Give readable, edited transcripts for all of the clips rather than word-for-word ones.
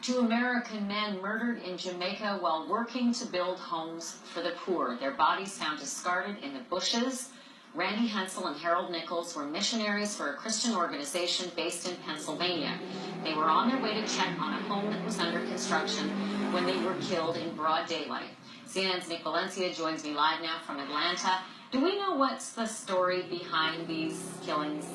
Two American men murdered in Jamaica while working to build homes for the poor. Their bodies found discarded in the bushes. Randy Hensel and Harold Nichols were missionaries for a Christian organization based in Pennsylvania. They were on their way to check on a home that was under construction when they were killed in broad daylight. CNN's Nick Valencia joins me live now from Atlanta. Do we know what's the story behind these killings?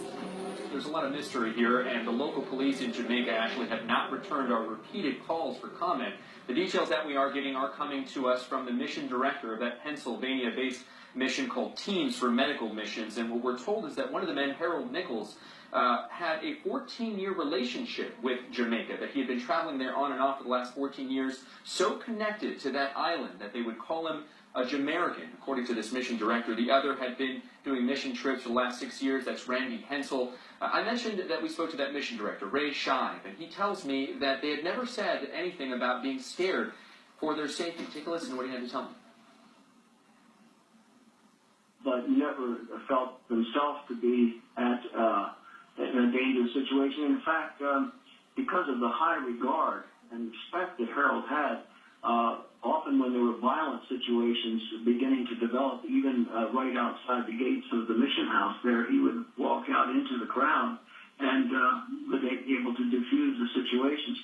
There's a lot of mystery here, and the local police in Jamaica actually have not returned our repeated calls for comment. The details that we are getting are coming to us from the mission director of that Pennsylvania-based mission called Teams for Medical Missions, and what we're told is that one of the men, Harold Nichols, had a 14-year relationship with Jamaica, that he had been traveling there on and off for the last 14 years, so connected to that island that they would call him a Jamaican, according to this mission director. The other had been doing mission trips for the last 6 years. That's Randy Hensel. I mentioned that we spoke to that mission director, Ray Shive, and he tells me that they had never said anything about being scared for their safety. Take a listen to what he had to tell me. But never felt themselves to be in a dangerous situation. In fact, because of the high regard and respect that Harold had, often when there were violent situations beginning to develop, even right outside the gates of the mission house there, he would walk out into the crowd and would be able to diffuse the situations.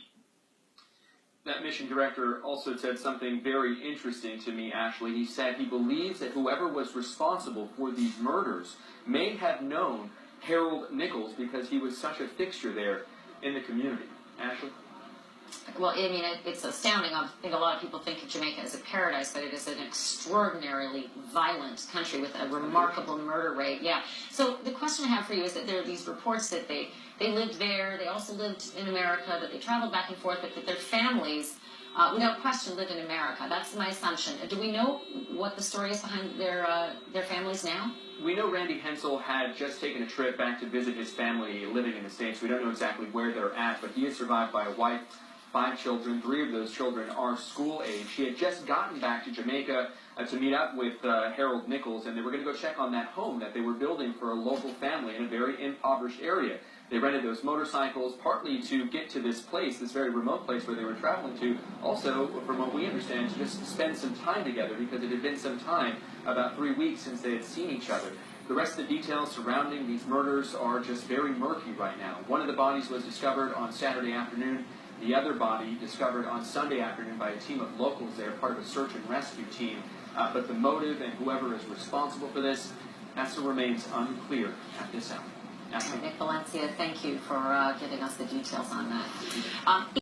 That mission director also said something very interesting to me, Ashley. He said he believes that whoever was responsible for these murders may have known Harold Nichols because he was such a fixture there in the community. Ashley? Well, I mean, it's astounding. I think a lot of people think of Jamaica as a paradise, but it is an extraordinarily violent country with a remarkable murder rate. Yeah. So the question I have for you is that there are these reports that they lived there, they also lived in America, that they traveled back and forth, but that their families, without question, lived in America. That's my assumption. Do we know what the story is behind their families now? We know Randy Hensel had just taken a trip back to visit his family living in the States. We don't know exactly where they're at, but he is survived by a wife, 5 children. 3 of those children are school age. He had just gotten back to Jamaica to meet up with Harold Nichols, and they were going to go check on that home that they were building for a local family in a very impoverished area. They rented those motorcycles partly to get to this place, this very remote place where they were traveling to, also, from what we understand, to just spend some time together because it had been some time, about 3 weeks since they had seen each other. The rest of the details surrounding these murders are just very murky right now. One of the bodies was discovered on Saturday afternoon. The other body discovered on Sunday afternoon by a team of locals there, part of a search and rescue team. But the motive and whoever is responsible for this, that still remains unclear at this hour. Nick Valencia, thank you for giving us the details on that.